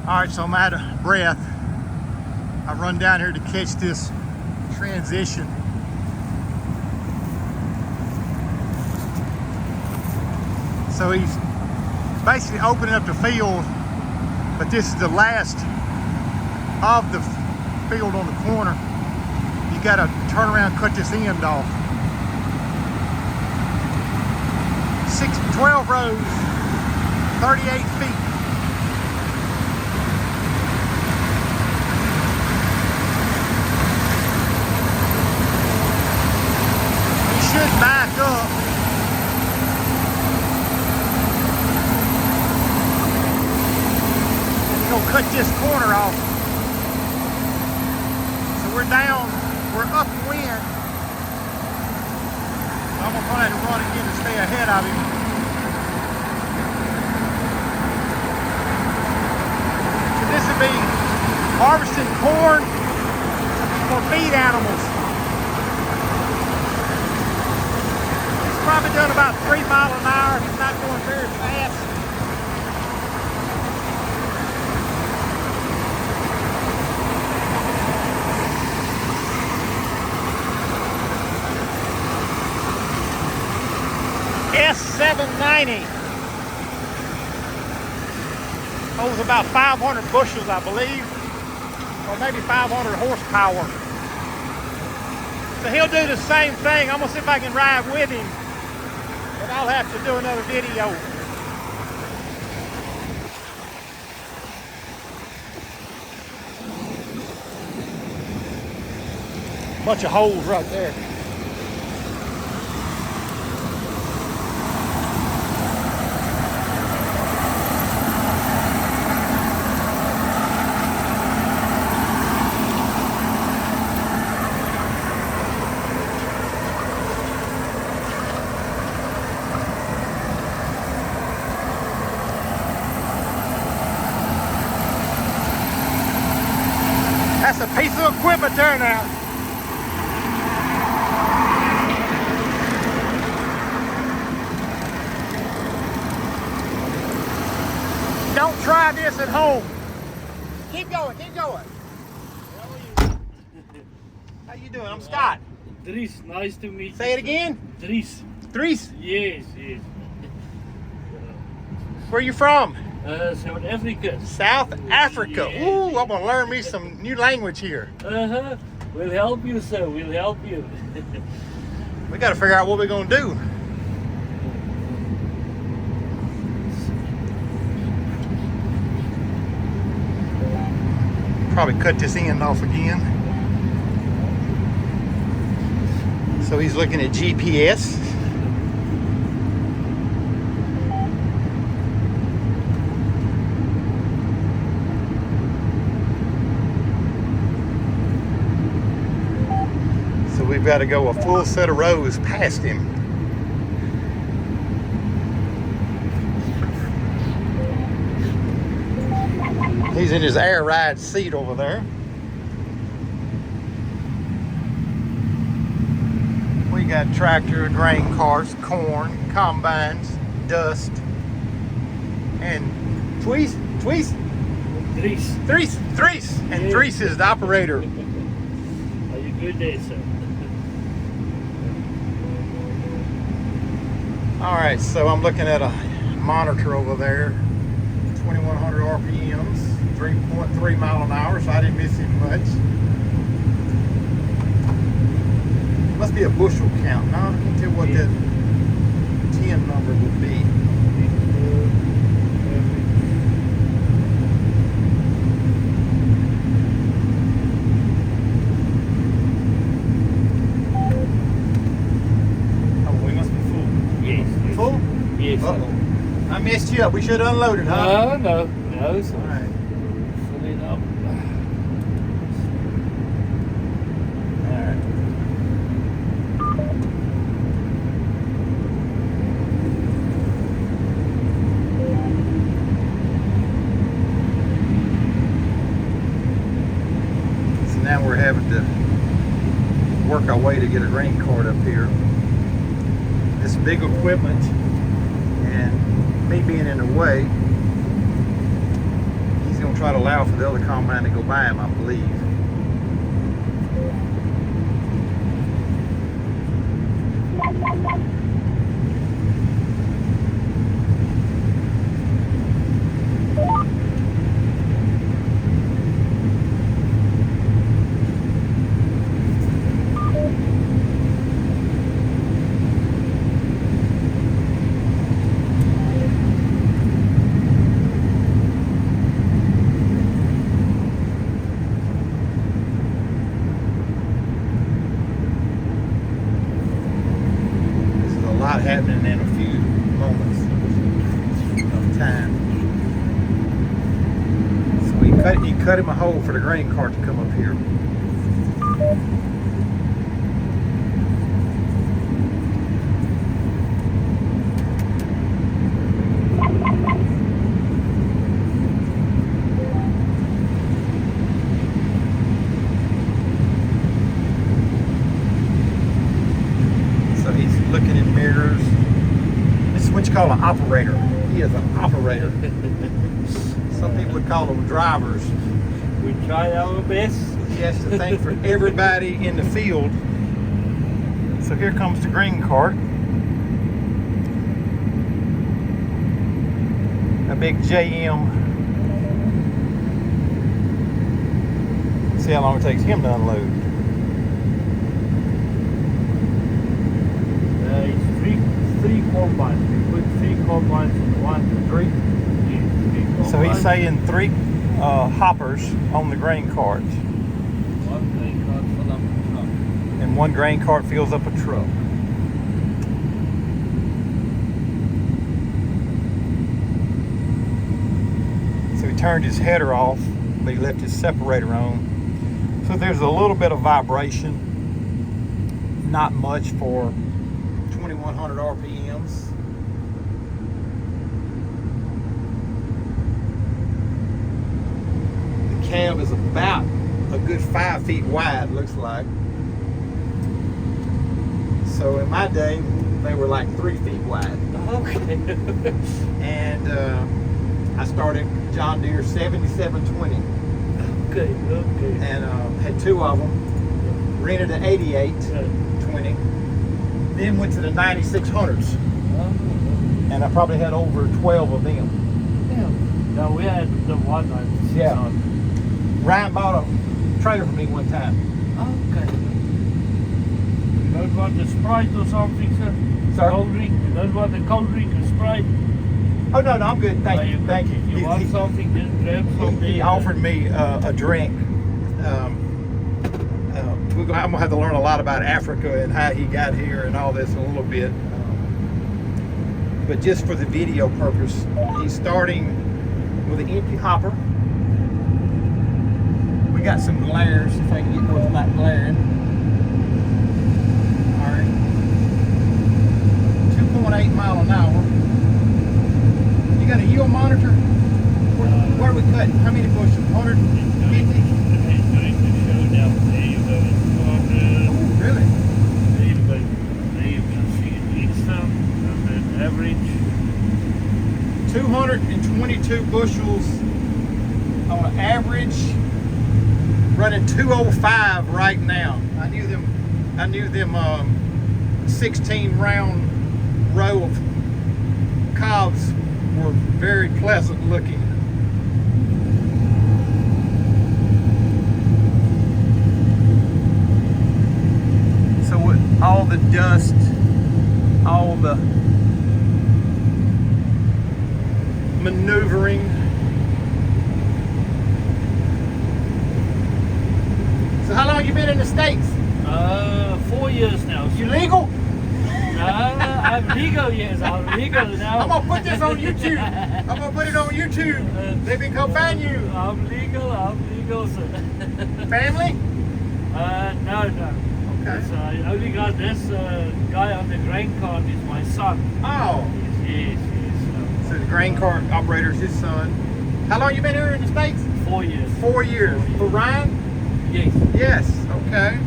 All right, so I'm out of breath. I run down here to catch this transition. So he's basically opening up the field, but this is the last of the field on the corner. You gotta turn around and cut this end off. 12 rows, 38 feet. You should back up. You're gonna cut this corner off. So we're down, we're upwind. I'm gonna try to run again to stay ahead of him. This would be harvesting corn for feed animals. He's probably done about 3 miles an hour. He's not going very fast. JDS790. Holds about 500 bushels, I believe, or maybe 500 horsepower. So he'll do the same thing. I'm gonna see if I can ride with him, but I'll have to do another video. Bunch of holes right there. That's a piece of equipment there now. Don't try this at home. Keep going, keep going. How you doing? I'm Scott. Dries, nice to meet you. Say it again. Dries. Dries? Yes, yes. Where are you from? South Africa. South Africa. Yeah. Ooh, I'm gonna learn me some new language here. We'll help you, sir. We'll help you. We gotta figure out what we're gonna do. Probably cut this end off again. So he's looking at GPS. So we've got to go a full set of rows past him. He's in his air ride seat over there. We got tractor, grain carts, corn, combines, dust, and Dries, and Dries is the operator. Have a good day, sir. All right, so I'm looking at a monitor over there, 2100 RPMs, 3.3 mile an hour, so I didn't miss him much. Must be a bushel count. Now I can't tell what that 10 number would be. Oh, we must be full. Yes. Full? Yes. Uh-oh. I messed you up. We should have unloaded, huh? No, sir. All right. Fill it up. All right. So now we're having to work our way to get a grain cart up here. This big equipment and me being in the way, he's gonna gonna try to allow for the other combine to go by him, I believe. Happening in a few moments of time. So he cut him a hole for the grain cart to come up here. So he's looking in mirrors. This is what you call an operator. He is an operator. Some people would call them drivers. We try our best. He has to think for everybody in the field. So here comes the grain cart. A big JM. See how long it takes him to unload. It's three combines. We put 3 combines in 1 to 3. So he's saying 3 hoppers on the grain cart. 1 grain cart full up a truck. And 1 grain cart fills up a truck. So he turned his header off, but he left his separator on. So there's a little bit of vibration. Not much for 2100 RPMs. The cab is about a good 5 feet wide, looks like. So in my day, they were like 3 feet wide. Okay. And I started John Deere 7720. Okay. And had 2 of them. Rented an 8820. Then went to the 9600s. And I probably had over 12 of them. Yeah. No, we had the 196. Yeah. Ryan bought a trailer for me one time. Okay. You don't want the Sprite or something, sir? Sorry? Cold drink? You don't want the cold drink or Sprite? Oh, no, I'm good. Thank you. Thank you. You want something, just grab something. He offered me a drink. I'm going to have to learn a lot about Africa and how he got here and all this a little bit. But just for the video purpose, he's starting with an empty hopper. We got some glares, if I can get more than that glaring. All right. 2.8 mile an hour. You got a yield monitor? Where are we cutting? How many bushels? 150? Really? There you can see it each time, and then average. 222 bushels on an average, running 205 right now. I knew them 16 round row of cobs were very pleasant looking. So with all the dust, all the maneuvering, so how long you been in the States? 4 years now. You legal? I'm legal, yes. I'm legal now. I'm gonna put this on YouTube. I'm gonna put it on YouTube. They can come find you. I'm legal, sir. Family? No. Okay. So I only got this guy on the grain cart is my son. Oh. Yes. So the grain cart operator's his son. How long you been here in the States? 4 years. 4 years. For Ryan? Yes. Yes. Okay.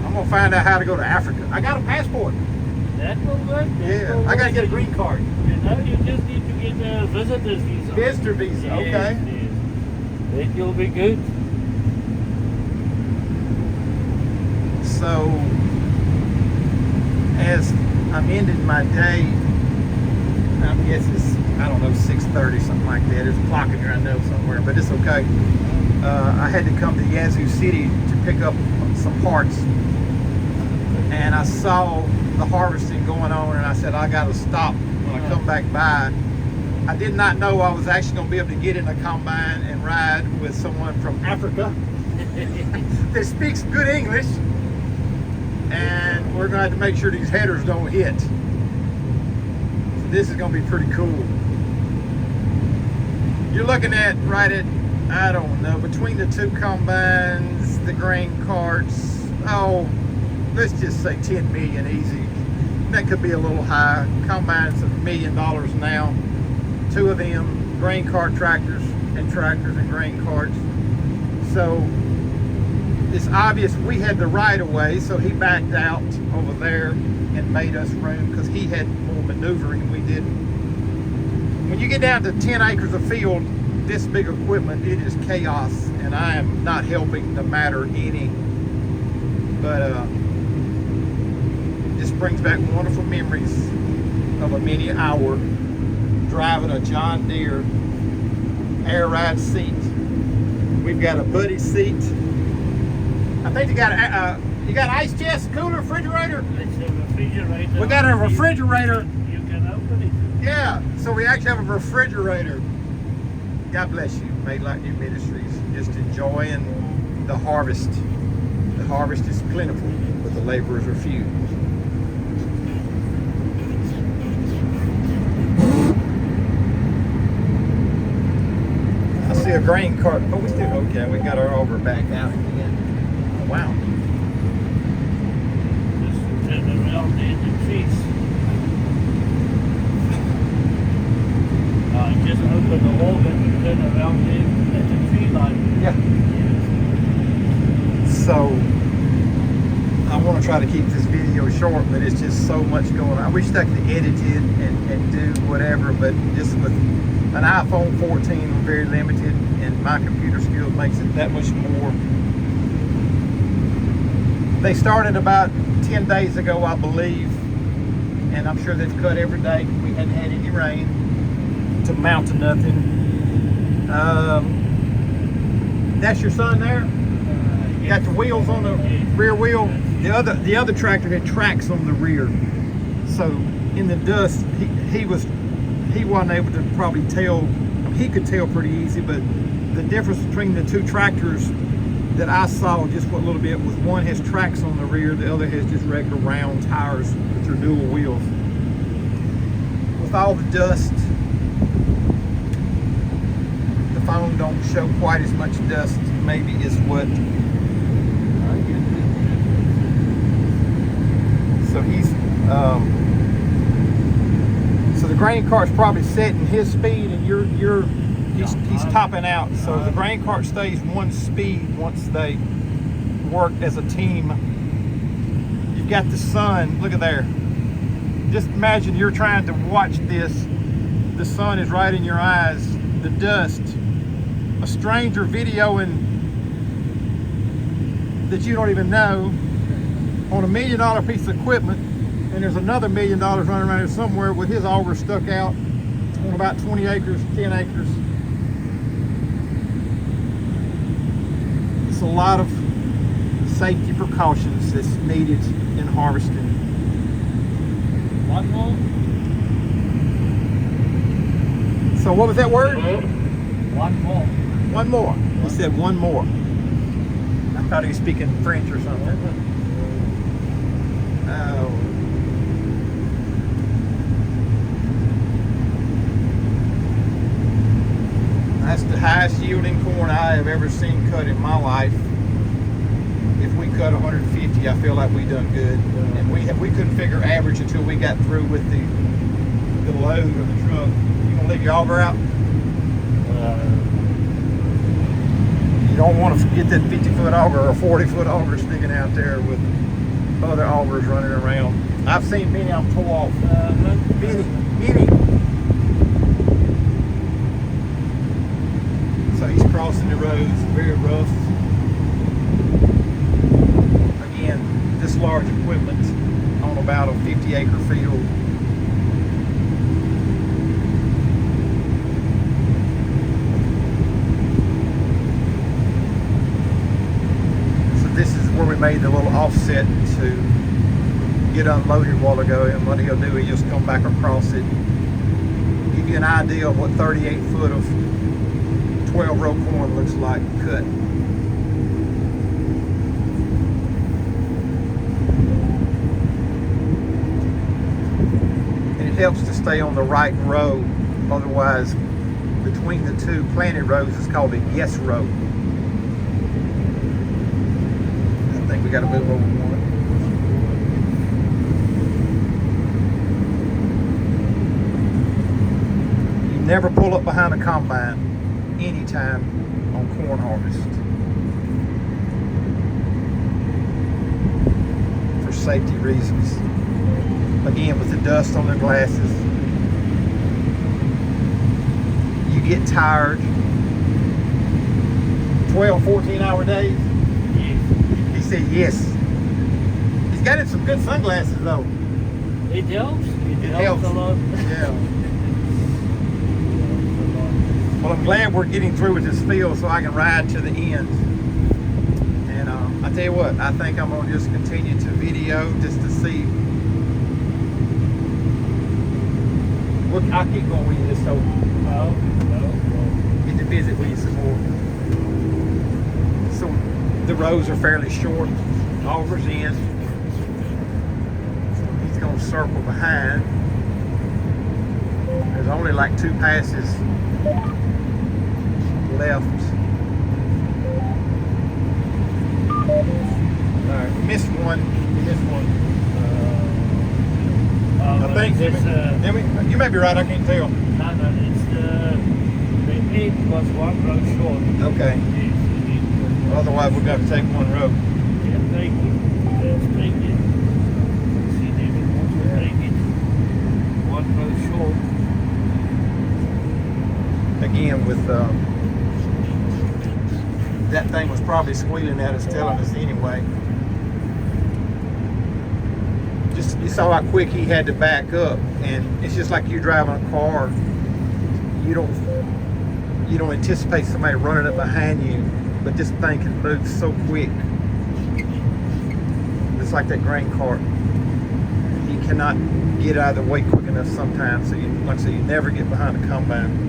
I'm gonna find out how to go to Africa. I got a passport. That will work. Yeah. I gotta get a green card. You know, you just need to get a visitor's visa. Visitor visa, Yes, okay. yes. That will be good. So, as I'm ending my day, I guess it's, I don't know, 6:30, something like that. There's a clock in here, I know, somewhere, but it's okay. I had to come to Yazoo City to pick up some parts, and I saw the harvesting going on, and I said, I gotta stop when I come back by. I did not know I was actually gonna be able to get in a combine and ride with someone from Africa that speaks good English, and we're gonna have to make sure these headers don't hit. So this is gonna be pretty cool. You're looking at right at, I don't know, between the two combines, the grain carts, oh, let's just say 10 million easy. That could be a little high. Combines $1 million now. Two of them, grain cart tractors and grain carts. So it's obvious we had the right of way, so he backed out over there and made us room because he had more maneuvering and we didn't. When you get down to 10 acres of field, this big equipment, it is chaos, and I am not helping the matter any. But this brings back wonderful memories of a mini hour driving a John Deere air ride seat. We've got a buddy seat. I think you got ice chest, cooler, refrigerator. It's a refrigerator. We got a refrigerator. You can open it. Yeah, so we actually have a refrigerator. God bless you, Made Like New Ministries. Just enjoying the harvest. The harvest is plentiful, but the laborers are few. I see a grain cart. Oh, we still okay. We got our over back out again. Oh, wow. Just turn around there, the trees. Just open the organ and turn around there at the tree line. Yeah. So I want to try to keep this video short, but it's just so much going on. I wish I could edit it and do whatever, but just with an iPhone 14, I'm very limited, and my computer skills makes it that much more. They started about 10 days ago, I believe, and I'm sure they've cut every day. We hadn't had any rain to mount to nothing. That's your son there? You got the wheels on the rear wheel. The other tractor had tracks on the rear. So in the dust, he wasn't able to probably tell. He could tell pretty easy, but the difference between the two tractors that I saw just for a little bit was one has tracks on the rear, the other has just regular round tires with their dual wheels. With all the dust, the phone don't show quite as much dust maybe as what. So he's so the grain cart's probably setting his speed, and he's topping out. So the grain cart stays one speed once they work as a team. You've got the sun. Look at there. Just imagine you're trying to watch this. The sun is right in your eyes. The dust. A stranger videoing that you don't even know on $1 million piece of equipment, and there's another $1 million running around here somewhere with his auger stuck out on about 20 acres, 10 acres. It's a lot of safety precautions that's needed in harvesting. One more. So what was that word? One more. One more. He said one more. I thought he was speaking French or something. Oh. That's the highest yielding corn I have ever seen cut in my life. If we cut 150, I feel like we done good. And we couldn't figure average until we got through with the load or the truck. You gonna leave your auger out? You don't want to get that 50-foot auger or 40-foot auger sticking out there with other augers running around. I've seen many of them pull off. Many. made the little offset to get unloaded a while ago, and what he'll do is just come back across it, give you an idea of what 38 foot of 12 row corn looks like cut. And it helps to stay on the right row, otherwise between the two planted rows is called a yes row. I think we got to move over one. You never pull up behind a combine anytime on corn harvest for safety reasons. Again, with the dust on their glasses, you get tired. 12, 14-hour days. He said yes. He's got in some good sunglasses though. It helps. It helps a lot. Yeah. Well, I'm glad we're getting through with this field so I can ride to the end. And I tell you what, I think I'm gonna just continue to video just to see. Look, I'll keep going with you this over. No. Get to visit with you some more. So the rows are fairly short. Auger's in. He's gonna circle behind. There's only like 2 passes left. Alright, we missed one. I think you may be right, I can't tell. No, it's the 8 was 1 row short. Okay. Otherwise we're going to take one row. Yeah, take it. Let's take it. See, they will also take it 1 row short. Again, with that thing was probably squealing at us, telling us anyway. Just you saw how quick he had to back up, and it's just like you driving a car. You don't anticipate somebody running up behind you, but this thing can move so quick. It's like that grain cart. You cannot get out of the way quick enough sometimes, so like I said, you never get behind a combine.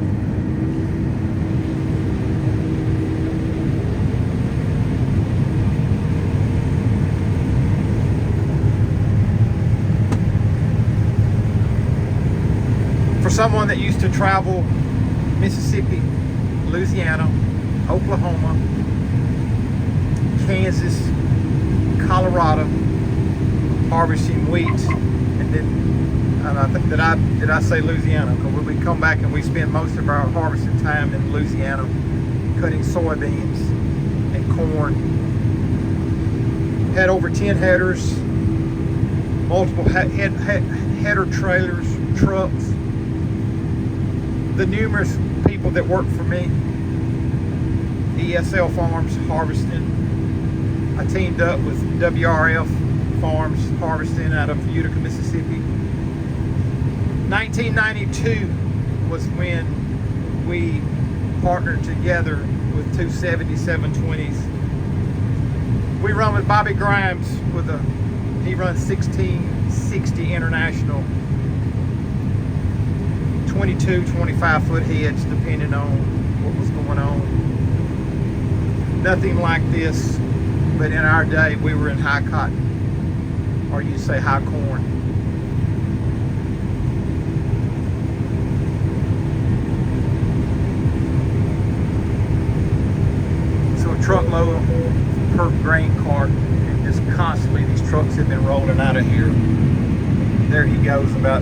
For someone that used to travel Mississippi, Louisiana, Oklahoma, Kansas, Colorado, harvesting wheat, and then did I say Louisiana? Because we come back and we spend most of our harvesting time in Louisiana, cutting soybeans and corn. Had over 10 headers, multiple header trailers, trucks. The numerous people that work for me, ESL Farms harvesting. I teamed up with WRF Farms harvesting out of Utica, Mississippi. 1992 was when we partnered together with 2 JDS790s. We run with Bobby Grimes he runs 1660 International. 22, 25 foot heads depending on what was going on. Nothing like this, but in our day we were in high cotton, or you say high corn. So a truckload per grain cart, and just constantly these trucks have been rolling out of here. There he goes, about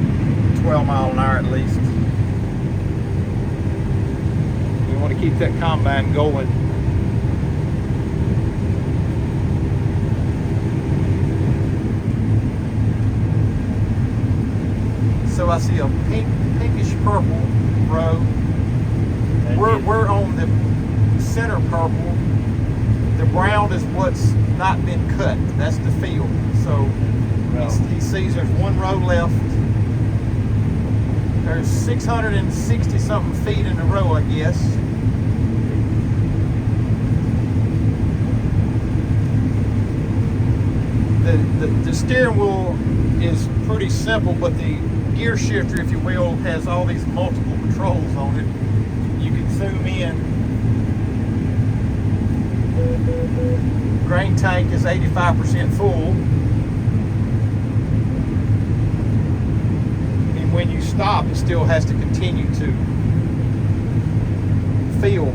12 miles an hour at least. We want to keep that combine going. So I see a pinkish purple row. We're on the center purple. The brown is what's not been cut. That's the field. So he sees there's 1 row left. There's 660 something feet in the row, I guess. The steering wheel is pretty simple, but the gear shifter, if you will, has all these multiple controls on it. You can zoom in. Grain tank is 85% full. And when you stop, it still has to continue to fill.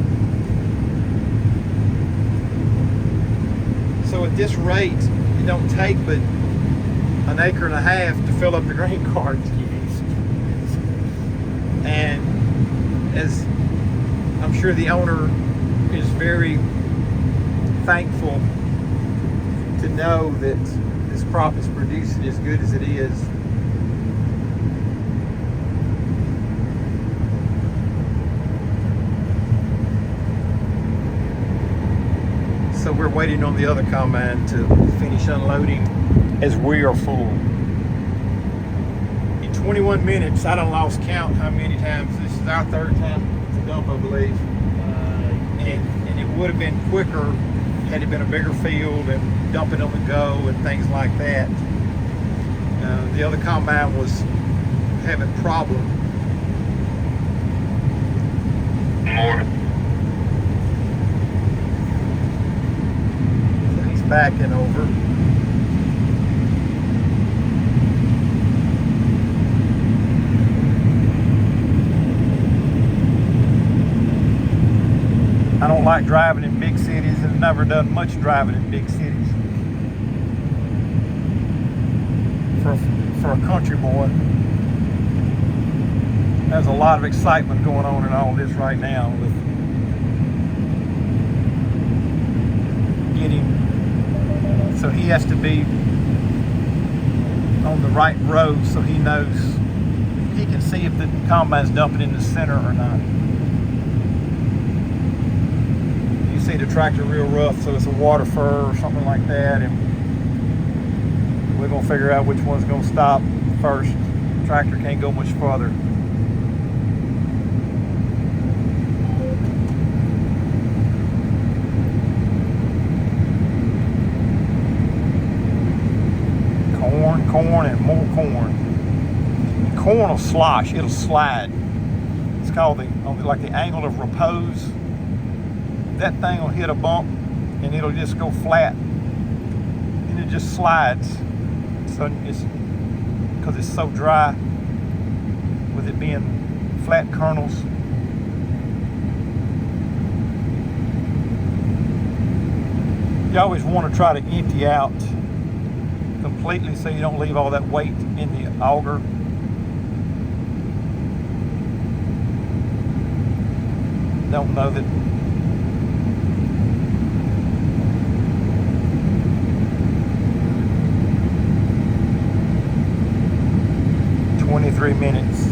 So at this rate, it don't take but an acre and a half to fill up the grain cart. And as I'm sure the owner is very thankful to know that this crop is producing as good as it is. So we're waiting on the other combine to finish unloading as we are full. In 21 minutes, I done lost count how many times. This is our third time to dump, I believe. And it would have been quicker had it been a bigger field and dumping on the go and things like that. The other combine was having problems. So he's backing over. I don't like driving in big cities and never done much driving in big cities. For a country boy, there's a lot of excitement going on in all this right now with getting, so he has to be on the right road so he knows, he can see if the combine's dumping in the center or not. See the tractor real rough, so it's a water fur or something like that, and we're gonna figure out which one's gonna stop first. The tractor can't go much farther. Corn and more corn. Corn will slosh, it'll slide. It's called like the angle of repose. That thing will hit a bump and it'll just go flat and it just slides. So it's because it's so dry with it being flat kernels. You always want to try to empty out completely so you don't leave all that weight in the auger. Don't know that 23 minutes,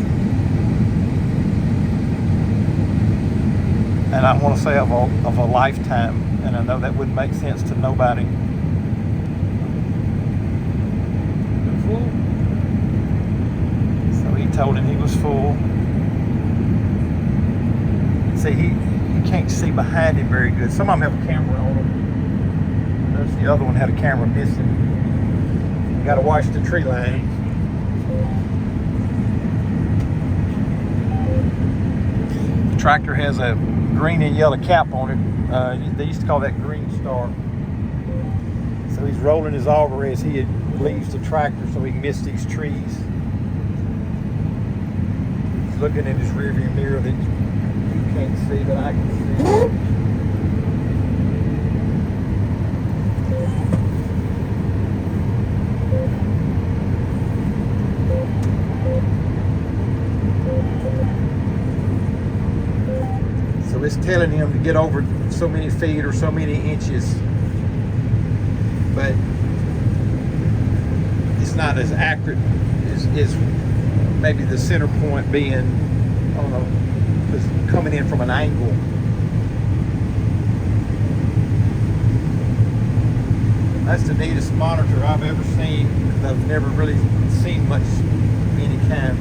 and I want to say of a lifetime, and I know that wouldn't make sense to nobody. Full? So he told him he was full. See, he can't see behind him very good. Some of them have a camera on them. Notice the other one had a camera missing. You got to watch the tree line. Tractor has a green and yellow cap on it. They used to call that green star. So he's rolling his auger as he leaves the tractor so he can miss these trees. He's looking in his rearview mirror that you can't see, but I can see. So it's telling him to get over so many feet or so many inches, but it's not as accurate as maybe the center point being, I don't know, coming in from an angle. That's the neatest monitor I've ever seen, because I've never really seen much of any kind.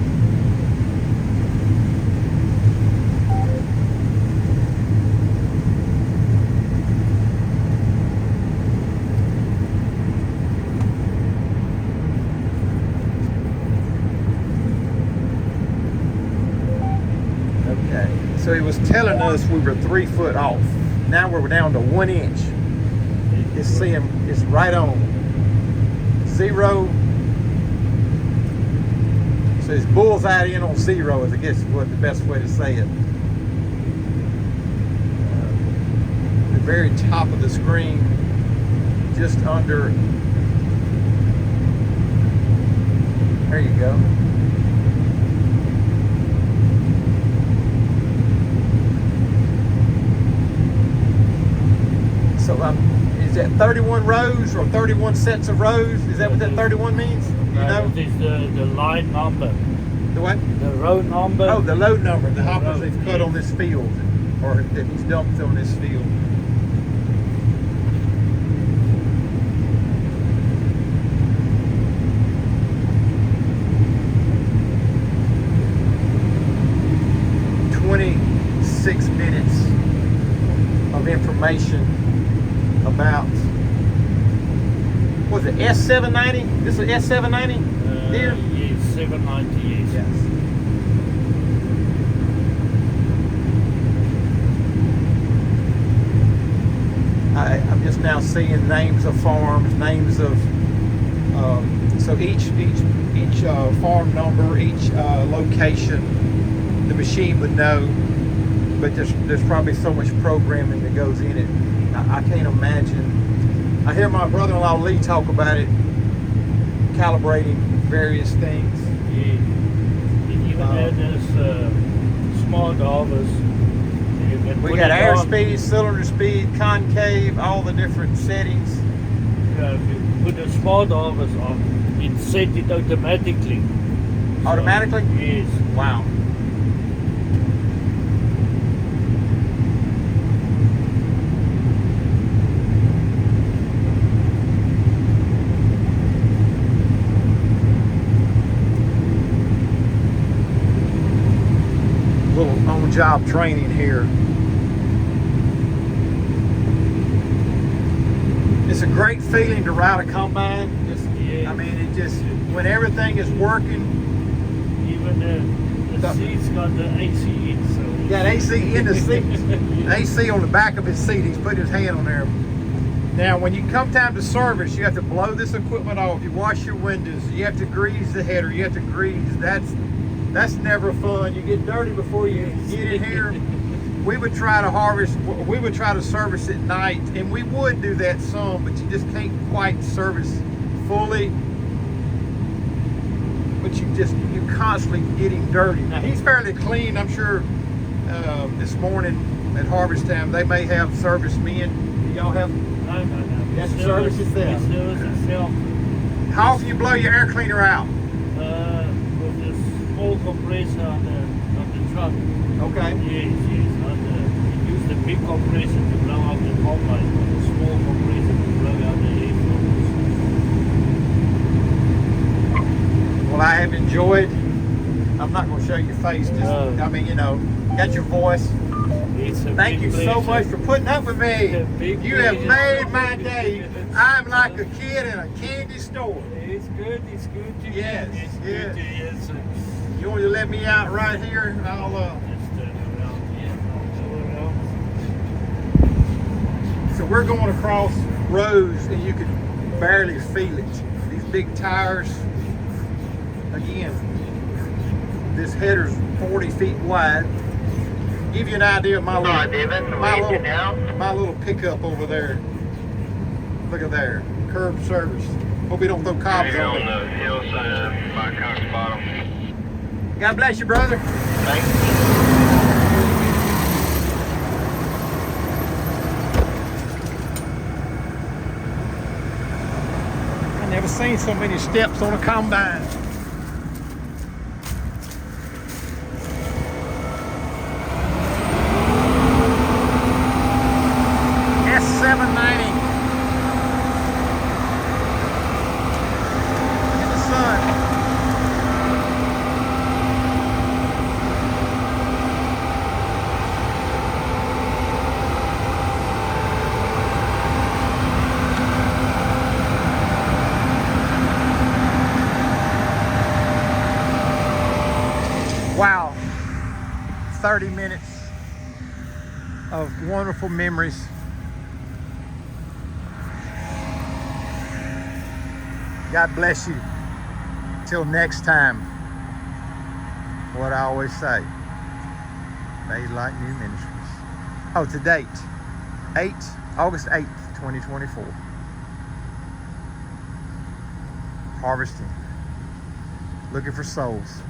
Okay, so he was telling us we were 3 foot off. Now we're down to 1 inch. It's right on 0. So it's bullseye in on 0, is I guess what the best way to say it. The very top of the screen, just under. There you go. So is that 31 rows or 31 sets of rows? Is that what that 31 means? You know? That is the line number. The what? The row number. Oh, the load number. The hoppers they've cut on this field, or that he's dumped on this field. Minutes of information about, what was it, S790? This is S790 deer? Yes, 790, yes. Yes. I'm just now seeing names of farms, names of, so each farm number, each location, the machine would know. But there's probably so much programming that goes in it. I can't imagine. I hear my brother-in-law Lee talk about it, calibrating various things. Yeah. And even there's smart harvest. We got airspeed, cylinder speed, concave, all the different settings. If you put a smart harvest on, it set it automatically. Automatically? So, yes. Wow. Little on-job training here. It's a great feeling to ride a combine. Yeah. I mean, it just, when everything is working. Even the seats got the AC in, so. Got AC in the seats. AC on the back of his seat. He's put his hand on there. Now, when you come time to service, you have to blow this equipment off. You wash your windows. You have to grease the header. You have to grease. That's never fun. You get dirty before you get in here. We would try to service at night, and we would do that some, but you just can't quite service fully. But you're constantly getting dirty. Now he's fairly clean. I'm sure this morning at harvest time they may have service men. Do y'all have? No. That's the service itself. It's service itself. How often you blow your air cleaner out? With the small compressor on the truck. Okay. Yes. You use the big compressor to blow out the combine, but the small compressor to blow out the air flow. Well, I have enjoyed. I'm not going to show your face. Just, I mean, got your voice. Thank you so much for putting up with me. You have made my day. I'm like a kid in a candy store. It's good to Yes, It's yes. good to yes. You want to let me out right here? I'll Just turn around, So we're going across roads and you can barely feel it. These big tires. Again, this header's 40 feet wide. Give you an idea of my little pickup over there. Look at there, curb service. Hope we don't throw cobs on it. On the hillside by Cox Bottom. God bless you, brother. Thank you. I never seen so many steps on a combine. S790 in the sun. 30 minutes of wonderful memories. God bless you. Till next time, what I always say, Made Like New Ministries. Oh, to date, August 8th, 2024. Harvesting. Looking for souls.